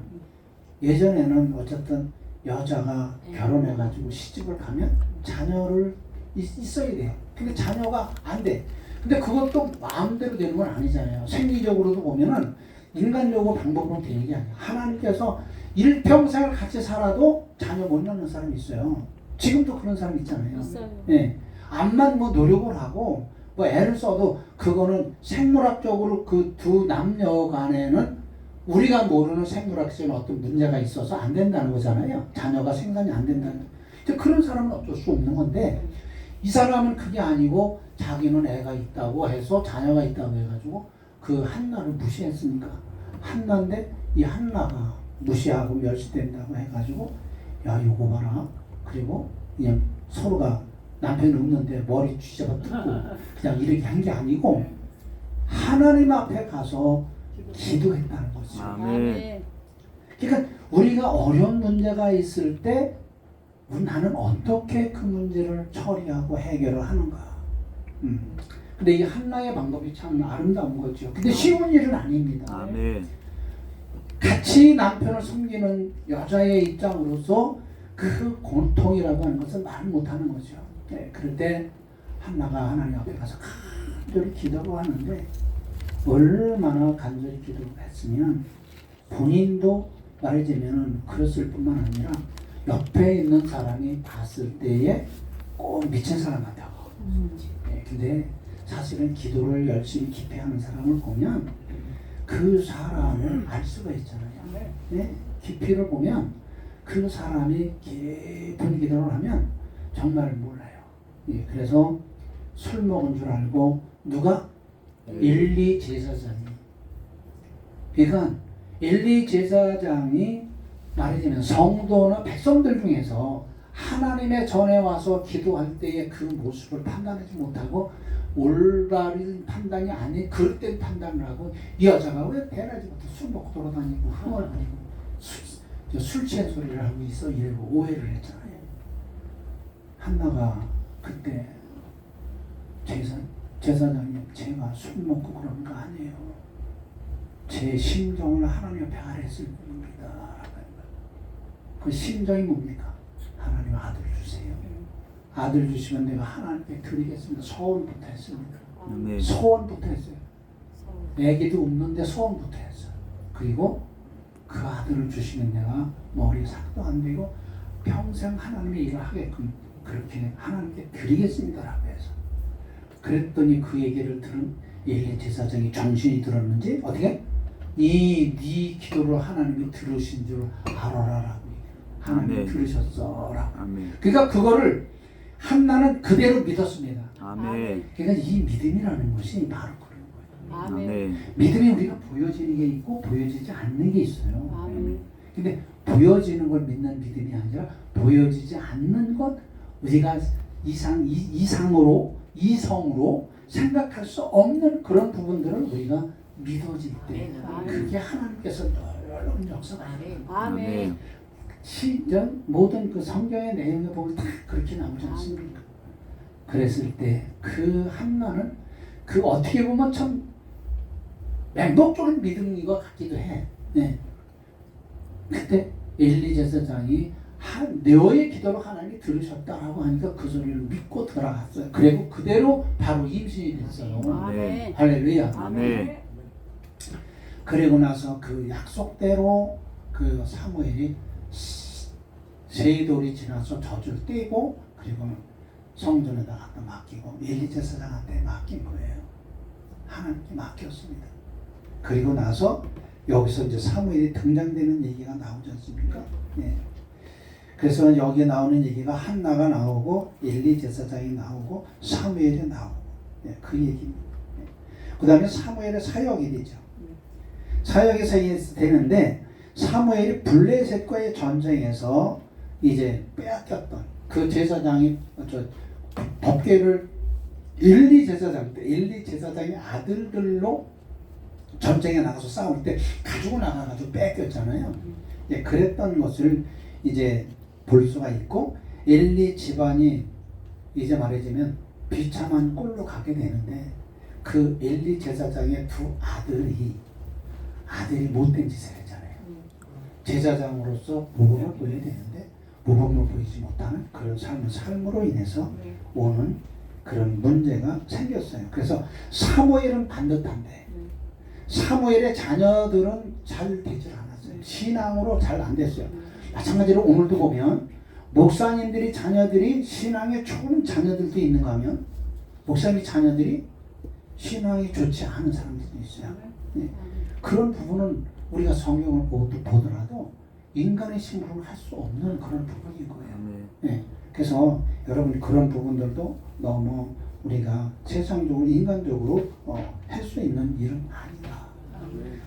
예전에는 어쨌든 여자가 결혼해가지고 시집을 가면 자녀를 있어야 돼요. 근데 자녀가 안 돼. 근데 그것도 마음대로 되는 건 아니잖아요. 생리적으로도 보면은 인간적으로 방법으로 되는 게 아니에요. 하나님께서 일평생을 같이 살아도 자녀 못 낳는 사람이 있어요. 지금도 그런 사람 있잖아요. 예. 암만 뭐 노력을 하고 뭐 애를 써도 그거는 생물학적으로 그 두 남녀 간에는 우리가 모르는 생물학적인 어떤 문제가 있어서 안 된다는 거잖아요. 자녀가 생산이 안 된다는. 그런 사람은 어쩔 수 없는 건데 이 사람은 그게 아니고 자기는 애가 있다고 해서 자녀가 있다고 해가지고 그 한나를 무시했으니까 한나인데 이 한나가 무시하고 멸시된다고 해가지고 야 요거 봐라. 그리고 그냥 서로가 남편이 없는데 머리 쥐잡아 뜯고 그냥 이렇게 한 게 아니고 하나님 앞에 가서 기도했다는 거죠. 아멘. 그러니까 우리가 어려운 문제가 있을 때 나는 어떻게 그 문제를 처리하고 해결을 하는가. 근데 이 한나의 방법이 참 아름다운 거죠. 근데 쉬운 일은 아닙니다. 아멘. 같이 남편을 섬기는 여자의 입장으로서 그 고통이라고 하는 것을 말 못하는 거죠. 네, 그럴 때 한나가 하나님 앞에 가서 간절히 기도를 하는데 얼마나 간절히 기도를 했으면 본인도 말하자면 그랬을 뿐만 아니라 옆에 있는 사람이 봤을 때에 꼭 미친 사람 같다고. 네, 근데 사실은 기도를 열심히 깊이 하는 사람을 보면 그 사람을 알 수가 있잖아요. 네, 깊이를 보면 그 사람이 깊은 기도를 하면 정말 몰라요. 예, 그래서 술 먹은 줄 알고 누가? 엘리 제사장이. 그러니까 엘리 제사장이 말하자면 성도나 백성들 중에서 하나님의 전에 와서 기도할 때의 그 모습을 판단하지 못하고 올바른 판단이 아닌 그릇된 판단을 하고 이 여자가 왜 배라지부터 술 먹고 돌아다니고 흥을 부리고 술 취한 소리를 하고 있어 이러고 오해를 했잖아요. 한나가 그때 제사장님 제가 술 먹고 그런 거 아니에요. 제 심정을 하나님 앞에 아랬을 뿐입니다. 그 심정이 뭡니까? 하나님 아들 주세요. 아들 주시면 내가 하나님께 드리겠습니다. 소원부터 했습니다. 소원부터 했어요. 애기도 없는데 소원부터 했어요. 그리고 그 아들을 주시면 내가 머리 삭도 안 되고 평생 하나님의 일을 하게끔 그렇게 하나님께 드리겠습니다라고 해서 그랬더니 그 얘기를 들은 엘리 제사장이 정신이 들었는지 어떻게? 네 기도를 하나님이 들으신 줄 알아라라고 하나님이 들으셨어라고. 그러니까 그거를 한나는 그대로 믿었습니다. 아멘. 그러니까 이 믿음이라는 것이 바로 그런 거예요. 아멘. 믿음이 우리가 보여지는 게 있고 보여지지 않는 게 있어요. 아멘. 근데 보여지는 걸 믿는 믿음이 아니라 보여지지 않는 것 우리가 이성으로 생각할 수 없는 그런 부분들을 우리가 믿어질 때 그게 하나님께서 놀라운 역사가 있어요. 아멘. 모든 그 성경의 내용을 보면 다 그렇게 나오지 않습니까? 그랬을 때 그 한나는 그 어떻게 보면 참 맹독적인 믿음인 것 같기도 해. 네. 그때 엘리 제사장이 너의 기도로 하나님이 들으셨다라고 하니까 그 소리를 믿고 들어갔어요. 그리고 그대로 바로 임신이 됐어요. 아멘. 할렐루야. 아멘. 그리고 나서 그 약속대로 그 사무엘이 세 돌이 지나서 젖을 떼고 그리고 성전에다 갖다 맡기고 엘리 제사장한테 맡긴 거예요. 하나님께 맡겼습니다. 그리고 나서 여기서 이제 사무엘이 등장되는 얘기가 나오지 않습니까? 네. 그래서 여기에 나오는 얘기가 한나가 나오고 엘리 제사장이 나오고 사무엘이 나오고 네, 그 얘기입니다. 네. 그 다음에 사무엘의 사역이 되죠. 사역이 되는데 사무엘이 블레셋과의 전쟁에서 이제 빼앗겼던 그 제사장이 법궤를 엘리 제사장의 아들들로 전쟁에 나가서 싸울 때 가지고 나가가지고 뺏겼잖아요. 예, 그랬던 것을 이제 볼 수가 있고 엘리 집안이 이제 말해주면 비참한 꼴로 가게 되는데 그 엘리 제사장의 두 아들이 못된 짓을 했잖아요. 제사장으로서 모범을 보여야 되는데 모범을 보이지 못하는 그런 삶으로 인해서 오는 그런 문제가 생겼어요. 그래서 사무엘은 반듯한데 사무엘의 자녀들은 잘 되질 않았어요. 신앙으로 잘 안 됐어요. 마찬가지로 오늘도 보면 목사님들이 자녀들이 신앙에 좋은 자녀들도 있는가 하면 목사님 자녀들이 신앙이 좋지 않은 사람들도 있어요. 네. 그런 부분은 우리가 성경을 보더라도 인간의 심부름을 할 수 없는 그런 부분인 거예요. 네. 그래서 여러분 그런 부분들도 너무 우리가 세상적으로 인간적으로 할 수 있는 일은 아니다.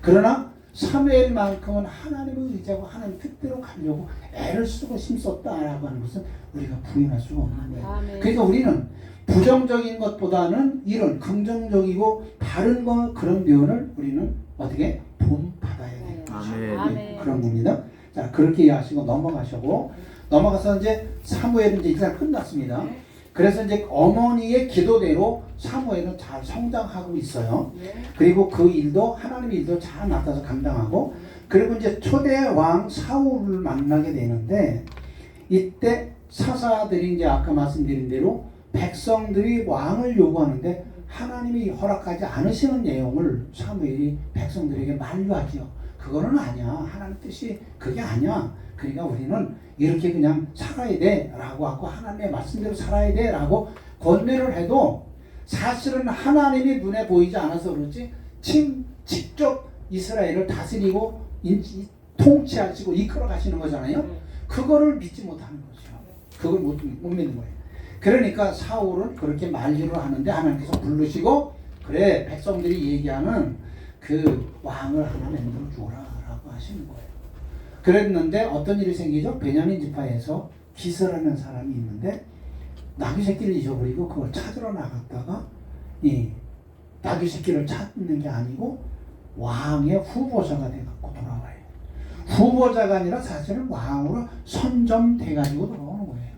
그러나 사무엘만큼은 하나님을 의지하고 하나님 뜻대로 가려고 애를 쓰고 힘썼다라고 하는 것은 우리가 부인할 수가 없는 거예요. 그러니까 우리는 부정적인 것보다는 이런 긍정적이고 바른 거 그런 면을 우리는 어떻게 본받아야 돼요. 네, 그런 겁니다. 자, 그렇게 이해하시고 넘어가서 이제 사무엘은 이제 일단 끝났습니다. 그래서 이제 어머니의 기도대로 사무엘은 잘 성장하고 있어요. 그리고 그 일도 하나님의 일도 잘 맡아서 감당하고, 그리고 이제 초대 왕 사울을 만나게 되는데, 이때 사사들이 이제 아까 말씀드린 대로 백성들이 왕을 요구하는데 하나님이 허락하지 않으시는 내용을 사무엘이 백성들에게 만류하지요. 그거는 아니야. 하나님 뜻이 그게 아니야. 그러니까 우리는 이렇게 그냥 살아야 돼 라고 하고 하나님의 말씀대로 살아야 돼 라고 권면을 해도 사실은 하나님이 눈에 보이지 않아서 그렇지 직접 이스라엘을 다스리고 통치하시고 이끌어 가시는 거잖아요. 그거를 믿지 못하는 거죠. 그걸 못 믿는 거예요. 그러니까 사울은 그렇게 만류를 하는데 하나님께서 부르시고, 그래 백성들이 얘기하는 그 왕을 하나 만들어 주어라 라고 하시는 거예요. 그랬는데 어떤 일이 생기죠? 베냐민 지파에서 기스라는 사람이 있는데 나귀 새끼를 잊어버리고 그걸 찾으러 나갔다가 이 나귀 새끼를 찾는 게 아니고 왕의 후보자가 돼갖고 돌아와요. 후보자가 아니라 사실은 왕으로 선점돼가지고 돌아오는 거예요.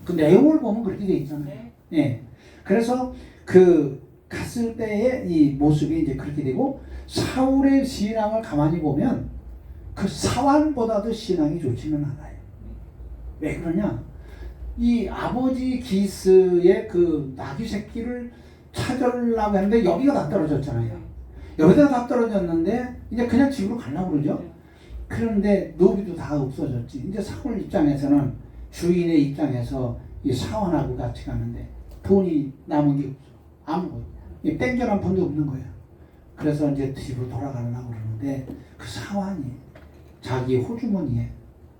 그 내용을 보면 그렇게 돼 있잖아요. 예. 그래서 그 갔을 때의 이 모습이 이제 그렇게 되고, 사울의 신앙을 가만히 보면 그 사환보다도 신앙이 좋지는 않아요. 왜 그러냐? 이 아버지 기스의 그 나귀 새끼를 찾으려고 했는데 여기가 다 떨어졌잖아요. 여기다 다 떨어졌는데 이제 그냥 집으로 가려고 그러죠. 그런데 노비도 다 없어졌지. 이제 사울 입장에서는, 주인의 입장에서 이 사환하고 같이 가는데 돈이 남은 게 없어. 아무것도. 땡겨난 돈도 없는 거예요. 그래서 이제 집으로 돌아가려고 그러는데 그 사환이 자기 호주머니에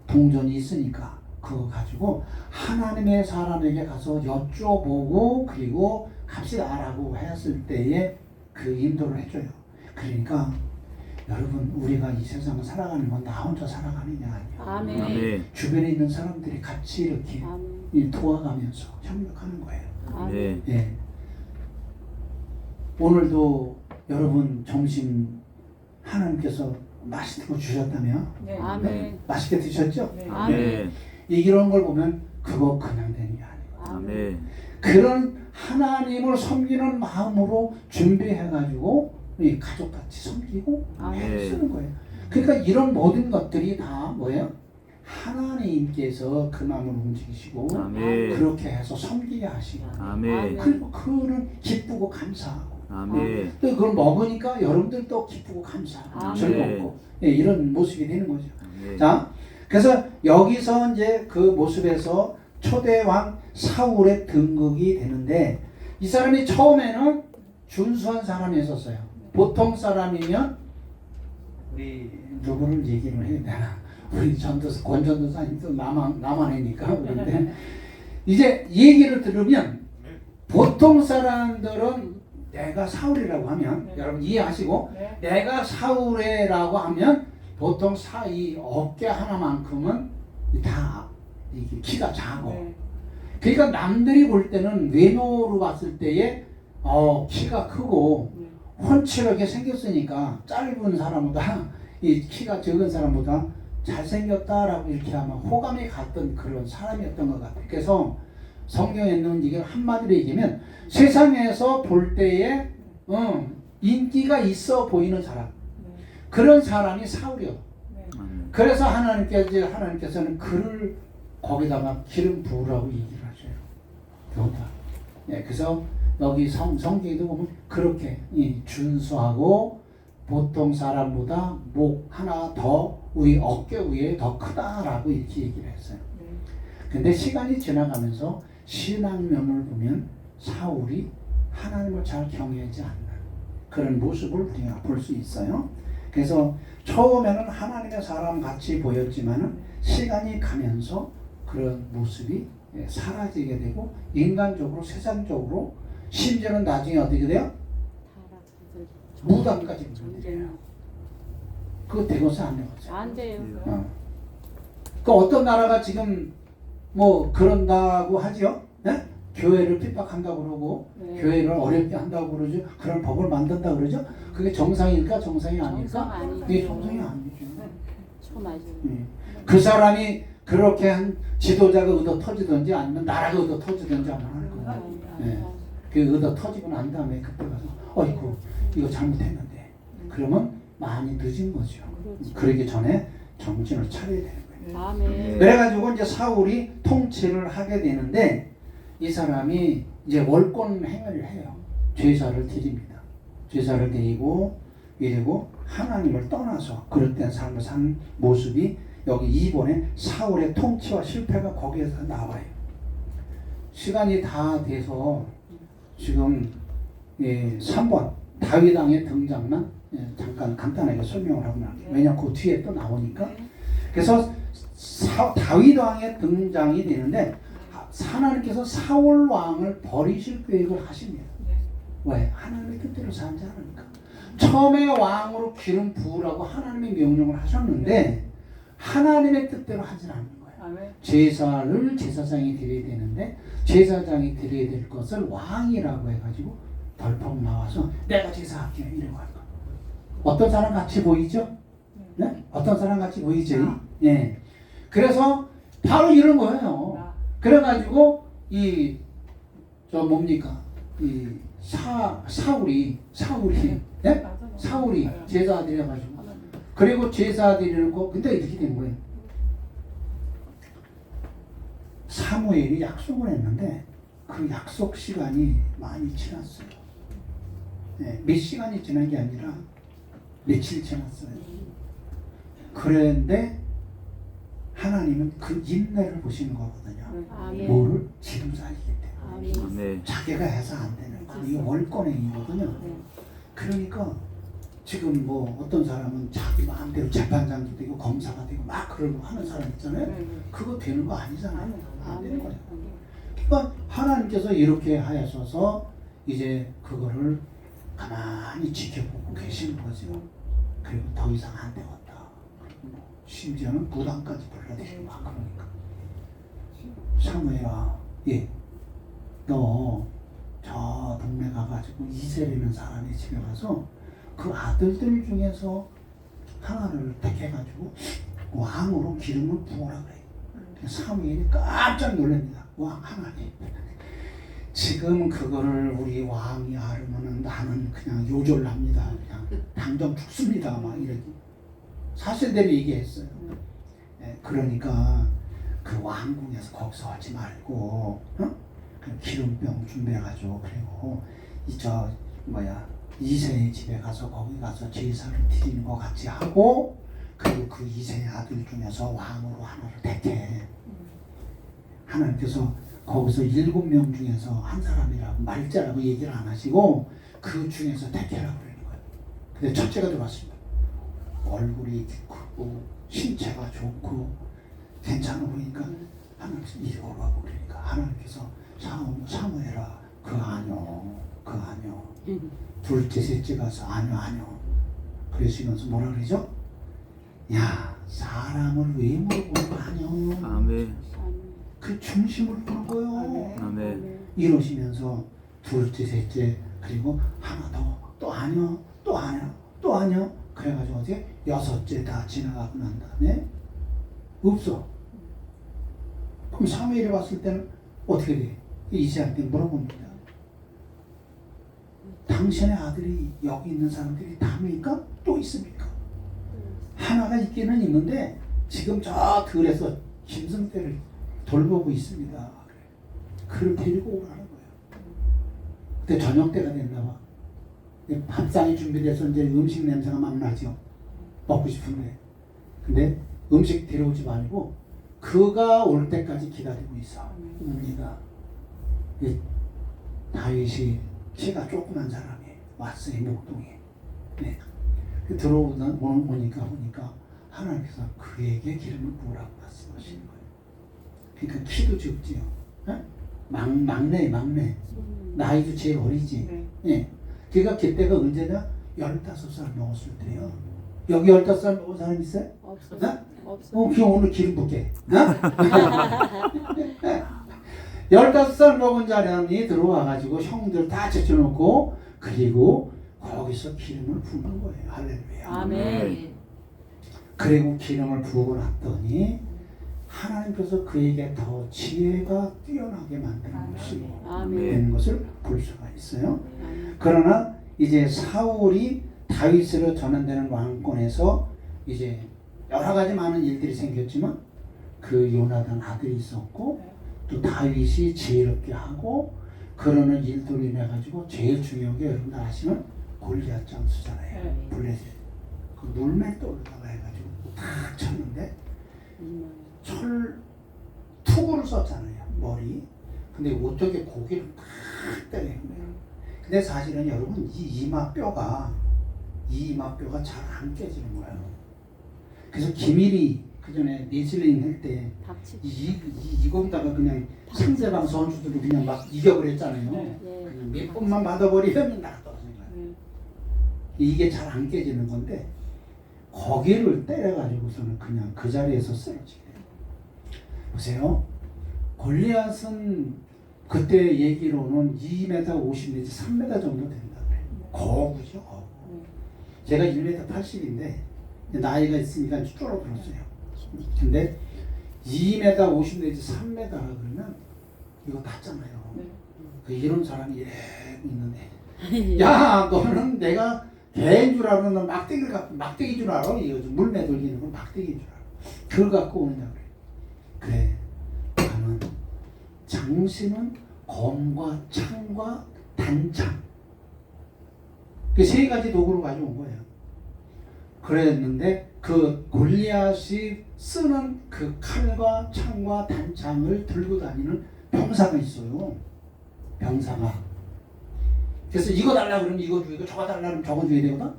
동전이 있으니까 그거 가지고 하나님의 사람에게 가서 여쭤보고 그리고 갑시다라고 했을 때에 그 인도를 해줘요. 그러니까 여러분 우리가 이 세상을 살아가는 건 나 혼자 살아가는 게 아니야. 아멘. 주변에 있는 사람들이 같이 이렇게 도와가면서 협력하는 거예요. 아멘. 예. 오늘도 여러분 점심 하나님께서 맛있는 거 주셨다며? 네. 아멘. 맛있게 드셨죠? 네. 아멘. 이런 걸 보면 그거 그냥 되는 게 아니고 아멘. 그런 하나님을 섬기는 마음으로 준비해가지고 이 가족같이 섬기고 아멘. 쓰는 거예요. 그러니까 이런 모든 것들이 다 뭐예요? 하나님께서 그 마음을 움직이시고 아멘. 그렇게 해서 섬기게 하시고 아멘. 그리고 그거는 기쁘고 감사하고 아멘. 또 그걸 먹으니까 여러분들도 기쁘고 감사하고 아멘. 즐겁고 예, 이런 모습이 되는 거죠. 아멘. 자, 그래서 여기서 이제 그 모습에서 초대왕 사울의 등극이 되는데, 이 사람이 처음에는 준수한 사람이었어요. 보통 사람이면 우리 누구를 얘기를 해야 되나? 우리 전도사 권전도사님도 남한이니까 그런데 이제 얘기를 들으면 보통 사람들은 내가 사울이라고 하면 여러분 이해하시고, 내가 사울이라고 하면 보통 이 어깨 하나만큼은 다 이게 키가 작고, 그러니까 남들이 볼 때는 외모로 봤을 때에 키가 크고 훤칠하게 생겼으니까 짧은 사람보다 이 키가 적은 사람보다 잘생겼다라고 이렇게 아마 호감이 갔던 그런 사람이었던 것 같아요. 그래서 성경에 있는 이게 한마디로 얘기하면 세상에서 볼 때에 인기가 있어 보이는 사람, 그런 사람이 사울이요. 그래서 하나님께서는 그를 거기다가 기름 부으라고 얘기를 하셔요. 여기다. 네, 그래서 여기 성경에도 보면 그렇게 준수하고 보통 사람보다 목 하나 더 어깨 위에 더 크다라고 이렇게 얘기를 했어요. 근데 시간이 지나가면서 신앙면을 보면 사울이 하나님을 잘 경외하지 않는 그런 모습을 우리가 볼 수 있어요. 그래서 처음에는 하나님의 사람 같이 보였지만은 시간이 가면서 그런 모습이 사라지게 되고 인간적으로 세상적으로 심지어는 나중에 어떻게 돼요? 무당까지 문제예요. 그거 되고서 안 되고서 안 돼요. 그 어떤 나라가 지금 뭐 그런다고 하지요? 네? 교회를 핍박한다고 그러고 네. 교회를 어렵게 한다고 그러죠. 그런 법을 만든다 그러죠. 그게 정상일까 정상이 정상 아닐까? 아니죠. 그게 정상이 아니죠. 저 맞아요. 그 사람이 그렇게 한 지도자가 의도 터지든지 아니면 나라가 의도 터지든지 한번 하는 거예요. 네. 그 의도 터지고 난 다음에 그때 가서 어이구 이거 잘못했는데 그러면 많이 늦은 거죠. 그러기 전에 정신을 차려야 되는 거예요. 다음에 그래가지고 이제 사울이 통치를 하게 되는데 이 사람이 이제 월권 행위를 해요. 제사를 드립니다. 제사를 드리고 이러고 하나님을 떠나서 그릇된 삶을 산 모습이 여기 2번에 사울의 통치와 실패가 거기에서 나와요. 시간이 다 돼서 지금 3번 다윗 왕의 등장만 잠깐 간단하게 설명을 하고 나갈게요. 왜냐하면 그 뒤에 또 나오니까. 그래서 다윗 왕의 등장이 되는데 하나님께서 사울 왕을 버리실 계획을 하십니다. 왜? 하나님의 뜻대로 살지 않으니까. 처음에 왕으로 기름 부으라고 하나님의 명령을 하셨는데 하나님의 뜻대로 하진 않는 거예요. 제사를 제사장이 드려야 되는데 제사장이 드려야 될 것을 왕이라고 해가지고 덜컥 나와서 내가 제사할게 이러고 할 거예요. 어떤 사람 같이 보이죠? 네? 어떤 사람 같이 보이죠? 예. 그래서 바로 이런 거예요. 그래가지고 뭡니까? 사울이 네? 사울이 제사 드려가지고 그리고 제사 드리는 거 근데 이렇게 된 거예요. 사무엘이 약속을 했는데 그 약속 시간이 많이 지났어요. 네, 몇 시간이 지난 게 아니라 며칠 지났어요. 그런데 하나님은 그 인내를 보시는 거거든요. 뭐를 지금 살기 때문에 자기가 해서 안 되는 거. 이게 월권행위거든요. 그러니까 지금 뭐 어떤 사람은 자기 마음대로 재판장도 되고 검사가 되고 막 그러고 하는 사람 있잖아요. 그거 되는 거 아니잖아요. 안 되는 거예요. 그러니까 하나님께서 이렇게 하셔서 이제 그거를 가만히 지켜보고 계시는 거죠. 그리고 더 이상 안 되겠다. 심지어는 무당까지 불러들이고 막 그러니까 사무엘아, 너 저 동네 가가지고 이세라는 사람의 집에 가서 그 아들들 중에서 하나를 택해가지고 왕으로 기름을 부어라 그래. 사무엘이 깜짝 놀랍니다. 왕 하나님. 지금 그거를 우리 왕이 알으면은 나는 그냥 요절합니다. 그냥 당장 죽습니다. 막 이렇게 사실대로 얘기했어요. 그러니까 그 왕궁에서 거기서 하지 말고, 그 기름병 준비해가지고 그리고 이세의 집에 가서 거기 가서 제사를 드리는 것 같이 하고 그리고 그 이세의 아들 중에서 왕으로 하나를 택해. 하나님께서 거기서 7명 중에서 한 사람이라고 말자라고 얘기를 안 하시고 그 중에서 택해라고 그러는 거예요. 근데 첫째가 들어왔습니다. 얼굴이 크고 신체가 좋고 괜찮아 보이니까 하나님께서 이리 오라고 그러니까 하나님께서 사무엘아 그 아뇨 둘째 셋째 가서 아뇨 그러시면서 뭐라 그러죠? 야 사람을 외모로 보는 거 아뇨. 아멘. 그 중심으로 보는 거요. 아멘. 이러시면서 둘째 셋째 그리고 하나 더 또 아뇨 그래가지고 어제 6째 다 지나가고 난 다음에 없어. 그럼 사무엘이 봤을 때는 어떻게 돼? 이세한테 물어봅니다. 당신의 아들이 여기 있는 사람들이 다입니까? 또 있습니까? 하나가 있기는 있는데 지금 저 들에서 짐승떼를 돌보고 있습니다. 그를 데리고 오라는 거예요. 그때 저녁 때가 됐나 봐. 밥상이 준비돼서 이제 음식 냄새가 막 나죠. 먹고 싶은데. 근데 음식 데려오지 말고 그가 올 때까지 기다리고 있어. 옵니다. 다윗이 키가 조그만 사람이 왔어요. 목동에. 네. 보니까 하나님께서 그에게 기름을 부으라고 말씀하시는 거예요. 그러니까 키도 적지요. 네? 막내. 나이도 제일 어리지. 네. 그러니까 그때가 언제냐? 15살 먹었을 때요. 여기 15살 먹은 사람 있어요? 없어요. 네? 없어요. 그럼 오늘 기름 붓게. 15살 먹은 사람이 들어와가지고 형들 다 제쳐놓고 그리고 거기서 기름을 부는 거예요. 할렐루야. 아멘. 그리고 기름을 부고 났더니 하나님께서 그에게 더 지혜가 뛰어나게 만드는 것이 아멘. 되는 것을 볼 수가 있어요. 아멘. 그러나 이제 사울이 다윗으로 전환되는 왕권에서 이제 여러 가지 많은 일들이 생겼지만 그 요나단 아들이 있었고 또 다윗이 지혜롭게 하고 그러는 일들로 인해 가지고 제일 중요한 게 여러분들 아시는 골리앗 장수잖아요. 블레셋 그 물맷돌에다가 해가지고 탁 쳤는데 철 투구를 썼잖아요. 머리. 근데 어떻게 고기를 탁 때리는 거예요. 근데 사실은 여러분 이 이마뼈가 잘 안 깨지는 거예요. 그래서 기밀이 그 전에 레슬링 할 때 이거다가 그냥 상대방 선수들을 그냥 막 이겨버렸잖아요. 그냥 몇 번만 받아버리면 나가 떨어지는 거예요. 이게 잘 안 깨지는 건데 거기를 때려가지고서는 그냥 그 자리에서 쓰러지게 돼요. 보세요. 골리앗은 그때 얘기로는 2m 50 내지 3m 정도 된다 그래요. 거구죠, 거구. 제가 1m 80인데 나이가 있으니까 줄어들었어요. 근데 2m 50 내지 3m라 그러면 이거 닿잖아요. 그 이런 사람이 이래 있는데 야 너는 내가 개인 줄 알아? 너 막대기를 갖고 막대기 줄 알아? 이거 물 매돌리는 건 막대기인 줄 알아. 그걸 갖고 오느냐 그래. 그래. 나는 장신은 검과 창과 단창 그 세 가지 도구를 가져온 거예요. 그랬는데 그 골리앗이 쓰는 그 칼과 창과 단창을 들고 다니는 병사가 있어요. 병사가. 그래서 이거 달라 그러면 이거 주고 저거 달라 그러면 저거 줘야 되거든.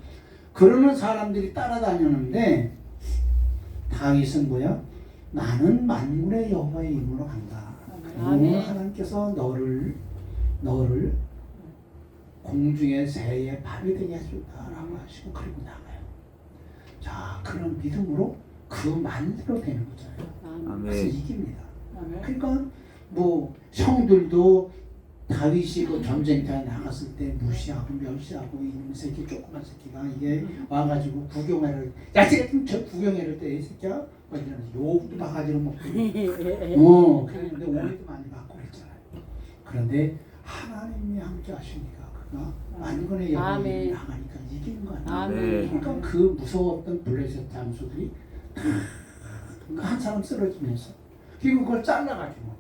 그러는 사람들이 따라다녔는데 다윗은 뭐야? 나는 만군의 여호와의 이름으로 간다. 오늘 하나님께서 너를 공중의 새의 밥이 되게 해준다라고 하시고 그리고 나가요. 자, 그런 믿음으로 그 말대로 되는 거잖아요. 그래서 이깁니다. 그러니까 뭐 형들도 다윗이 그 전쟁터에 나갔을 때 무시하고 멸시하고 이놈 새끼 조그만 새끼가 이게 와가지고 구경회를 야 지금 저 구경회를 때 이 새끼야 뭐 이러면서 욕도 바가지로 먹고 그랬는데 오해도 많이 받고 그랬잖아요. 그런데 하나님이 함께 하시니까 그가 만군의 영이 나가니까 이기는 거 아니에요. 그러니까 그 무서웠던 블레셋 장수들이 한 사람 쓰러지면서 그리고 그걸 잘라가지고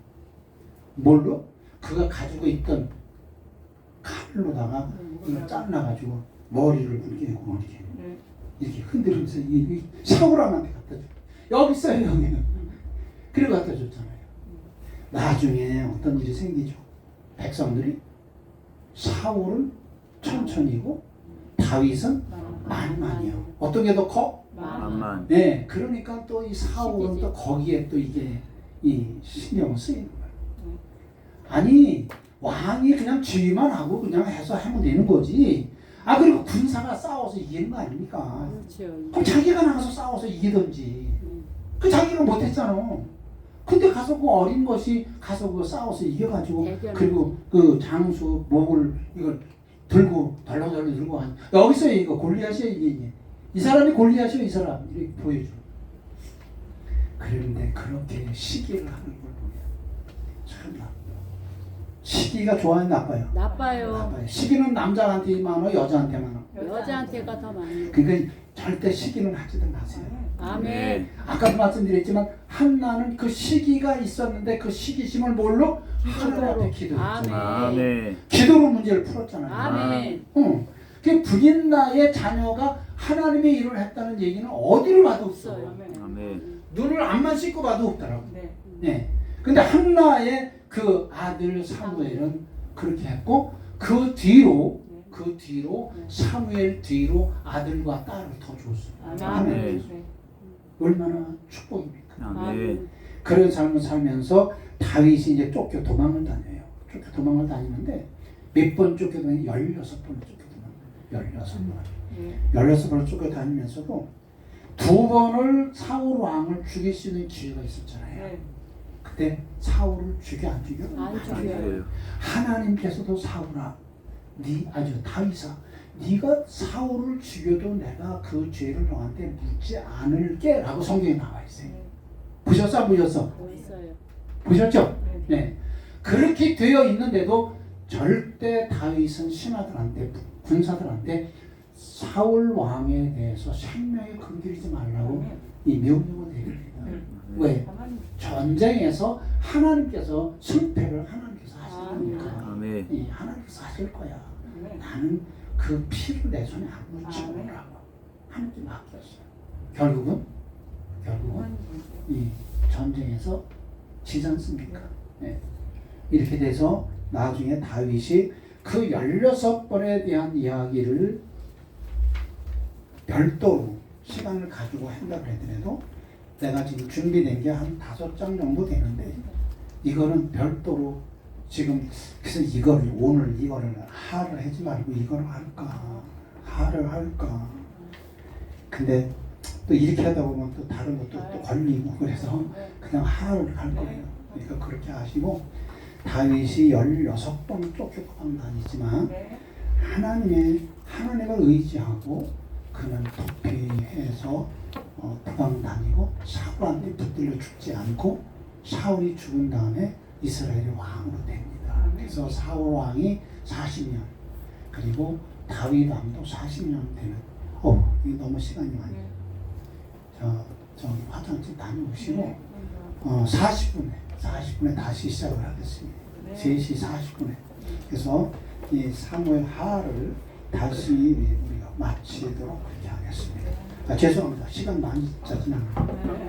뭘로? 그가 가지고 있던 칼로다가 이걸 잘라가지고 머리를 굴리고 이렇게 흔들면서 이 사울함한테 갖다 줘. 여기 있어요 여기는. 그리고 갖다 줬잖아요. 나중에 어떤 일이 생기죠. 백성들이 사울은 천천히고 다윗은 만만이요. 어떤 게 더 커? 만만. 네, 그러니까 또 이 사울은 또 거기에 또 이게 이 신경 쓰이는 거예요. 아니 왕이 그냥 지휘만 하고 그냥 해서 하면 되는 거지. 아 그리고 군사가 싸워서 이기는 거 아닙니까? 그럼 자기가 나가서 싸워서 이기든지. 그 자기가 못했잖아. 근데 가서 그 어린 것이 가서 그 싸워서 이겨가지고 그리고 그 장수 목을 이걸 들고 덜렁덜렁 들고 한 여기서 이거 골리앗이야 이게 이 사람이 골리앗이야 이 사람 이렇게 보여줘. 그런데 그렇게 시기를 하는 걸 보면 참 나빠요. 시기가 좋아요 나빠요? 나빠요. 시기는 남자한테 많아 여자한테 많아? 여자한테가 더 많아요. 그러니까 절대 시기는 하지들 마세요. 아멘. 아까도 말씀드렸지만 한나는 그 시기가 있었는데 그 시기심을 뭘로? 하늘 앞에 기도했잖아요. 아멘. 기도로 문제를 풀었잖아요. 아멘. 그 불인나의 자녀가 하나님의 일을 했다는 얘기는 어디를 봐도 없어요. 아멘. 눈을 앞만 씻고 봐도 없더라고. 네. 근데 한나의 그 아들 사무엘은 그렇게 했고 그 뒤로 사무엘 뒤로 아들과 딸을 더 줬어요. 아멘. 얼마나 축복입니까? 아멘. 그런 삶을 살면서 다윗이 이제 쫓겨 도망을 다녀요. 쫓겨 도망을 다니는데 몇 번 쫓겨다니 16번을 쫓겨다녀요. 16번을 쫓겨다니면서도 2번을 사울 왕을 죽일 수 있는 기회가 있었잖아요. 그때 사울을 죽여 안 죽여? 안 죽여요. 하나님께서도 사울아, 다윗아, 네가 사울을 죽여도 내가 그 죄를 너한테 묻지 않을게라고 성경에 나와 있어요. 보셨어? 안 보셨어? 있어요. 보셨죠? 네. 그렇게 되어 있는데도 절대 다윗은 신하들한테, 군사들한테 사울 왕에 대해서 생명에 건드리지 말라고 이 명령을 내립니다. 왜? 전쟁에서 하나님께서 승패를 하나님께서 하시는 거니까. 아멘. 하나님께서 하실 거야. 나는 그 피를 내 손에 안 묻히고 오라고 하나님께 맡겼어요. 결국은 이 전쟁에서 지지 않습니까? 네. 이렇게 돼서 나중에 다윗이 그 16번에 대한 이야기를 별도로 시간을 가지고 한다고 하더라도 내가 지금 준비된 게 한 5장 정도 되는데 이거는 별도로 지금 그래서 오늘 이거를 하를 하지 말고 이거를 할까 하를 할까 근데 또 이렇게 하다 보면 또 다른 것도 또 걸리고 그래서 그냥 하를 할 거예요. 그러니까 그렇게 하시고 다윗이 16번 쫓겨만 다니지만 하나님을 의지하고 그는 도피해서 도망 다니고 사울한테 붙들려 죽지 않고 사울이 죽은 다음에 이스라엘의 왕으로 됩니다. 그래서 사울 왕이 40년 그리고 다윗 왕도 40년 되는 이거 너무 시간이 많이 저기 화장실 다녀오시고 40분에 다시 시작을 하겠습니다. 3시 40분에 그래서 이 사무엘 하를 다시 우리가 마치도록 그렇게 하겠습니다. 죄송합니다. 시간 많이 지나가요.